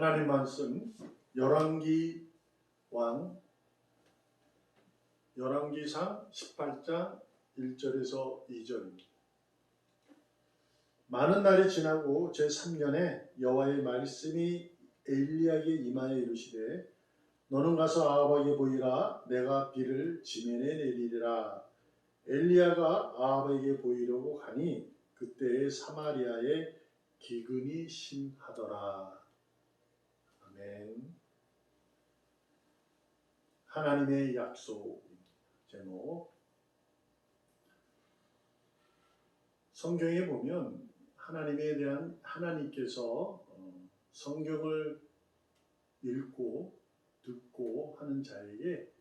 하나님 말씀 열왕기상 18장 1절에서 2절입니다. 많은 날이 지나고 제3년에 여호와의 말씀이 엘리야에게 임하여 이르시되 너는 가서 아합에게 보이라. 내가 비를 지면에 내리리라. 엘리야가 아합에게 보이려고 가니 그때에 사마리아에 기근이 심하더라. 아멘. 하나님의 약속. 제목. 성경에 보면 하나님께서 성경을 읽고 듣고 하는 자에게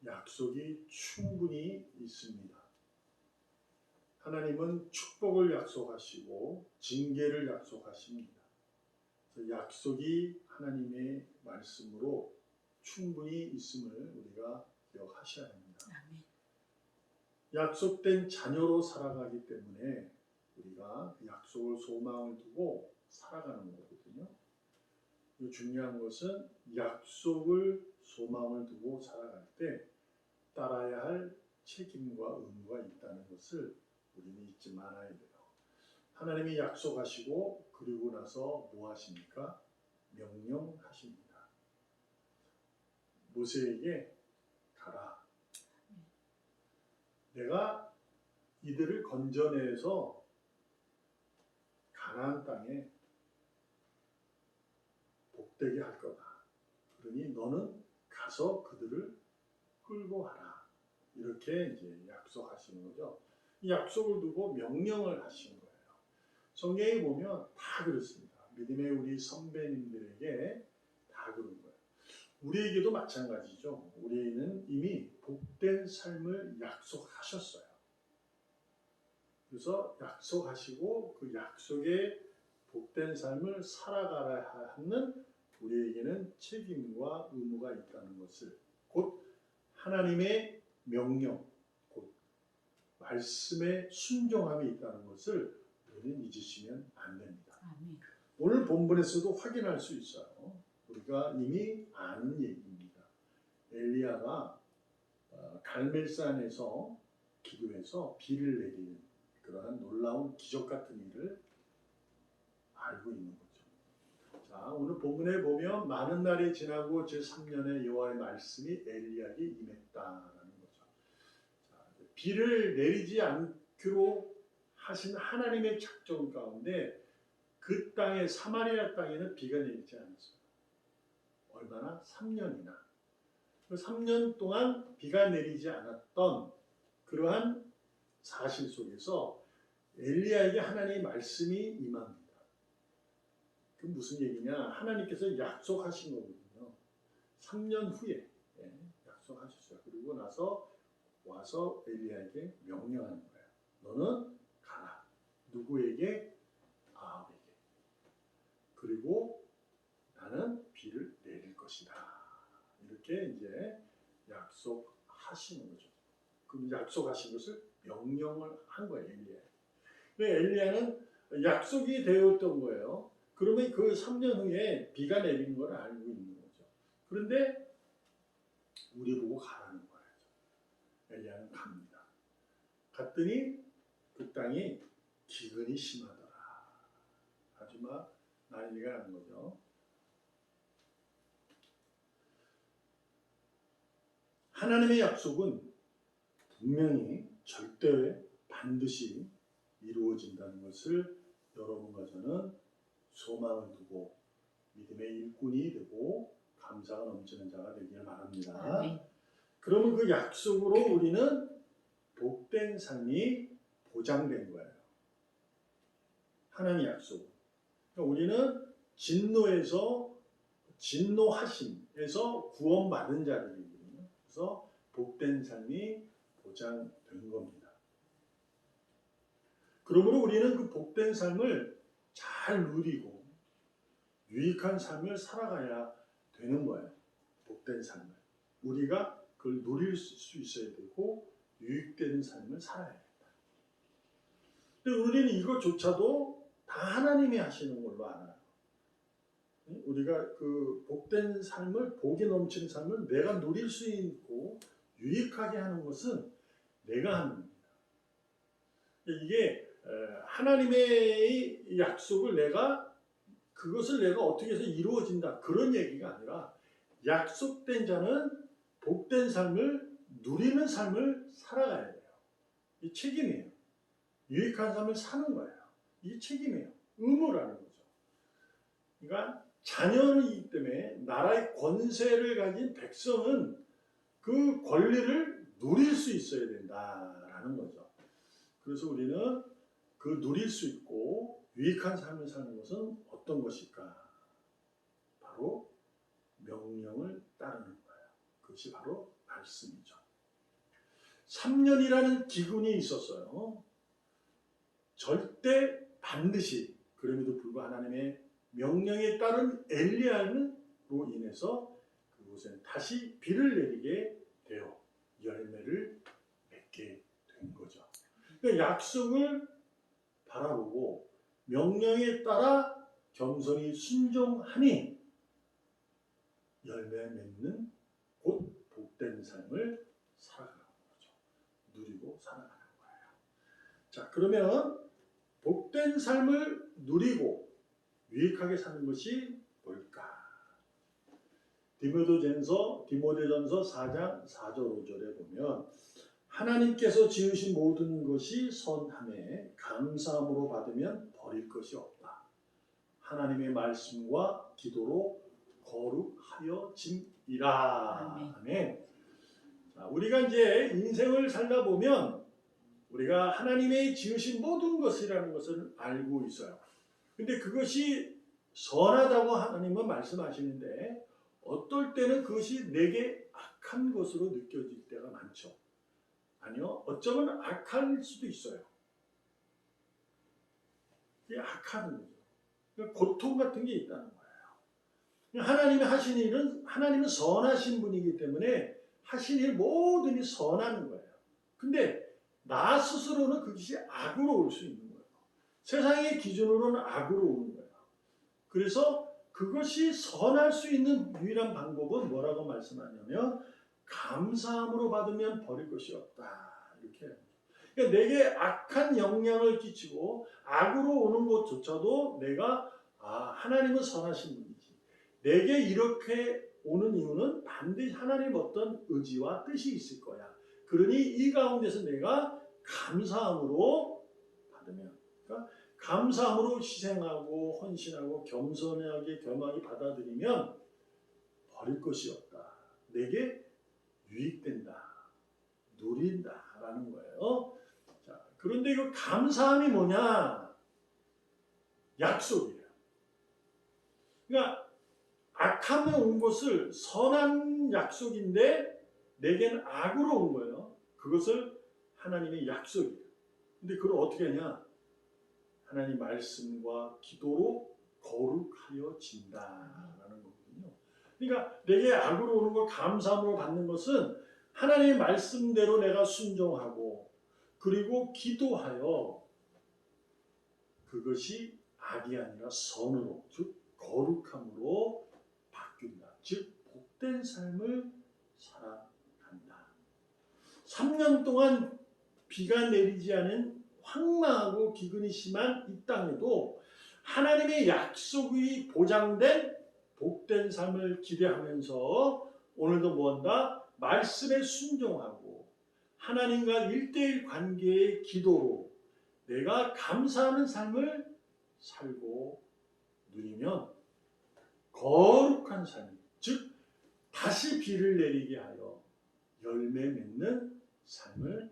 약속이 충분히 있습니다. 하나님은 축복을 약속하시고 징계를 약속하십니다. 그래서 약속이 하나님의 말씀으로 충분히 있음을 우리가 기억하셔야 합니다. 아멘. 약속된 자녀로 살아가기 때문에 우리가 약속을 소망을 두고 살아가는 거거든요. 중요한 것은 약속을 소망을 두고 살아갈 때 따라야 할 책임과 의무가 있다는 것을 우리는 잊지 말아야 돼요. 하나님이 약속하시고 그리고 나서 뭐 하십니까? 명령하십니다. 모세에게 가라. 내가 이들을 건져내서 가나안 땅에 복되게 할 거다. 그러니 너는 가서 그들을 끌고 와라. 이렇게 이제 약속하시는 거죠. 이 약속을 두고 명령을 하신 거예요. 성경에 보면 다 그렇습니다. 믿음의 우리 선배님들에게 다 그런 거예요. 우리에게도 마찬가지죠. 우리는 이미 복된 삶을 약속하셨어요. 그래서 약속하시고 그 약속의 복된 삶을 살아가야 하는 우리에게는 책임과 의무가 있다는 것을, 곧 하나님의 명령, 곧 말씀에 순종함이 있다는 것을 우리는 잊으시면 안 됩니다. 아멘. 오늘 본문에서도 확인할 수 있어요. 우리가 이미 아는 얘기입니다. 엘리야가 갈멜산에서 기도해서 비를 내리는 그러한 놀라운 기적 같은 일을 알고 있는 거죠. 자, 오늘 본문에 보면 많은 날이 지나고 제3년에 여호와의 말씀이 엘리야에게 임했다라는 거죠. 자, 비를 내리지 않기로 하신 하나님의 작정 가운데 그 땅에 사마리아 땅에는 비가 내리지 않았어요. 얼마나? 3년이나. 그 3년 동안 비가 내리지 않았던 그러한 사실 속에서 엘리야에게 하나님의 말씀이 임합니다. 그 무슨 얘기냐? 하나님께서 약속하신 거거든요. 3년 후에 약속하셨어요. 그리고 나서 와서 엘리야에게 명령하는 거예요. 너는 가라. 누구에게? 아합에게. 그리고 나는 비를 내릴 것이다. 이렇게 이제 약속하시는 거죠. 그럼 약속하신 것을 명령을 한 거예요, 엘리야. 엘리야는 약속이 되었던 거예요. 그러면 그 3년 후에 비가 내리는 걸 알고 있는 거죠. 그런데 우리 보고 가라는 거예요. 엘리야는 갑니다. 갔더니 그 땅이 기근이 심하더라. 아주 막 난리가 난 거죠. 하나님의 약속은 분명히 절대 반드시 이루어진다는 것을 여러분과 저는 소망을 두고 믿음의 일꾼이 되고 감사가 넘치는 자가 되기를 바랍니다. 네. 그러면 그 약속으로 우리는 복된 삶이 보장된 거예요. 하나님의 약속. 그러니까 우리는 진노하심에서 구원받은 자들이거든요. 그래서 복된 삶이 보장된 겁니다. 그러므로 우리는 그 복된 삶을 잘 누리고 유익한 삶을 살아가야 되는 거예요. 복된 삶을. 우리가 그걸 누릴 수 있어야 되고 유익되는 삶을 살아야 된다. 근데 우리는 이것조차도 다 하나님이 하시는 걸로 알아요. 우리가 그 복된 삶을, 복이 넘치는 삶을 내가 누릴 수 있고 유익하게 하는 것은 내가 하는 겁니다. 이게 하나님의 약속을 그것을 내가 어떻게 해서 이루어진다 그런 얘기가 아니라, 약속된 자는 복된 삶을 누리는 삶을 살아가야 돼요. 이 책임이에요. 유익한 삶을 사는 거예요. 이 책임이에요. 의무라는 거죠. 그러니까 자녀이기 때문에 나라의 권세를 가진 백성은 그 권리를 누릴 수 있어야 된다라는 거죠. 그래서 우리는 그 누릴 수 있고 유익한 삶을 사는 것은 어떤 것일까? 바로 명령을 따르는 거예요. 그것이 바로 말씀이죠. 3년이라는 기근이 있었어요. 절대 반드시, 그럼에도 불구하고 하나님의 명령에 따른 엘리야로 인해서 그곳에 다시 비를 내리게 되어 열매를 맺게 된 거죠. 그러니까 약속을 바라보고 명령에 따라 겸손히 순종하니 열매 맺는 곧 복된 삶을 살아가는 거죠. 누리고 살아가는 거예요. 자, 그러면 복된 삶을 누리고 유익하게 사는 것이 뭘까? 디모데전서 4장 4절 5절에 보면, 하나님께서 지으신 모든 것이 선함에 감사함으로 받으면 버릴 것이 없다. 하나님의 말씀과 기도로 거룩하여짐이라. 아멘. 자, 우리가 이제 인생을 살다 보면 우리가 하나님의 지으신 모든 것이라는 것을 알고 있어요. 근데 그것이 선하다고 하나님은 말씀하시는데, 어떨 때는 그것이 내게 악한 것으로 느껴질 때가 많죠. 아니요, 어쩌면 악할 수도 있어요. 이게 악한 거죠. 그러니까 고통 같은 게 있다는 거예요. 하나님이 하신 일은, 하나님은 선하신 분이기 때문에 하신 일 모든 일이 선한 거예요. 근데 나 스스로는 그것이 악으로 올 수 있는 거예요. 세상의 기준으로는 악으로 오는 거예요. 그래서 그것이 선할 수 있는 유일한 방법은 뭐라고 말씀하냐면, 감사함으로 받으면 버릴 것이 없다. 이렇게. 그러니까 내게 악한 영향을 끼치고 악으로 오는 것조차도 내가 하나님은 선하신 분이지. 내게 이렇게 오는 이유는 반드시 하나님 어떤 의지와 뜻이 있을 거야. 그러니 이 가운데서 내가 감사함으로 받으면, 그러니까 감사함으로 희생하고 헌신하고 겸손하게 겸하게 받아들이면 버릴 것이 없다. 내게 유익된다. 누린다라는 거예요. 자, 그런데 이 감사함이 뭐냐? 약속이에요. 그러니까 악함에 온 것을 선한 약속인데 내게는 악으로 온 거예요. 그것을 하나님의 약속이에요. 근데 그걸 어떻게 하냐? 하나님 말씀과 기도로 거룩하여진다라는 거거든요. 그러니까 내게 악으로 오는 걸 감사함으로 받는 것은 하나님의 말씀대로 내가 순종하고 그리고 기도하여 그것이 악이 아니라 선으로, 즉 거룩함으로 바뀐다. 즉 복된 삶을 살아간다. 3년 동안 비가 내리지 않은 황망하고 기근이 심한 이 땅에도 하나님의 약속이 보장된 복된 삶을 기대하면서 오늘도 뭐한다? 말씀에 순종하고 하나님과 1:1 관계의 기도로 내가 감사하는 삶을 살고 누리면 거룩한 삶, 즉 다시 비를 내리게 하여 열매 맺는 삶을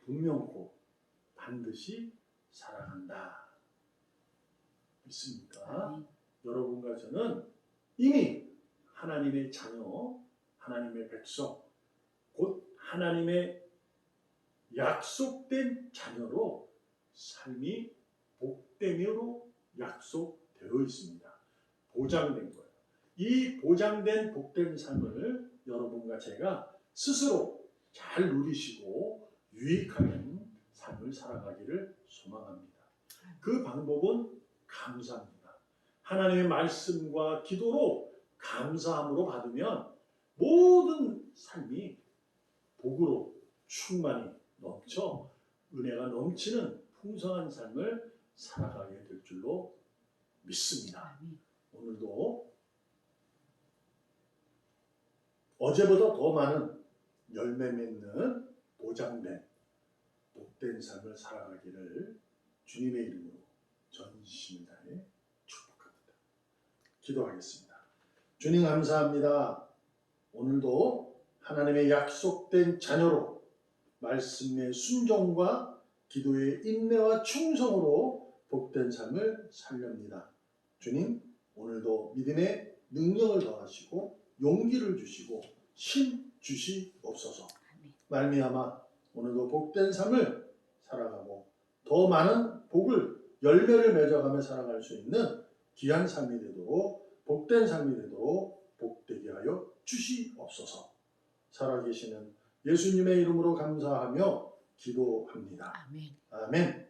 분명코 반드시 살아간다. 믿습니까? 여러분과 저는 이미 하나님의 자녀, 하나님의 백성, 곧 하나님의 약속된 자녀로 삶이 복됨으로 약속되어 있습니다. 보장된 거예요. 이 보장된 복된 삶을 여러분과 제가 스스로 잘 누리시고 유익한 삶을 살아가기를 소망합니다. 그 방법은 감사입니다. 하나님의 말씀과 기도로 감사함으로 받으면 모든 삶이 복으로 충만히 넘쳐 은혜가 넘치는 풍성한 삶을 살아가게 될 줄로 믿습니다. 오늘도 어제보다 더 많은 열매 맺는 보장된 복된 삶을 살아가기를 주님의 이름으로 전심을 다해 축복합니다. 기도하겠습니다. 주님 감사합니다. 오늘도 하나님의 약속된 자녀로 말씀의 순종과 기도의 인내와 충성으로 복된 삶을 살렵니다. 주님, 오늘도 믿음의 능력을 더하시고 용기를 주시고 힘 주시옵소서. 말미암아 오늘도 복된 삶을 살아가고 더 많은 복을 열매를 맺어가며 살아갈 수 있는 귀한 삶이 되도록 복된 삶이 되도록 복되게 하여 주시옵소서. 살아계시는 예수님의 이름으로 감사하며 기도합니다. 아멘. 아멘.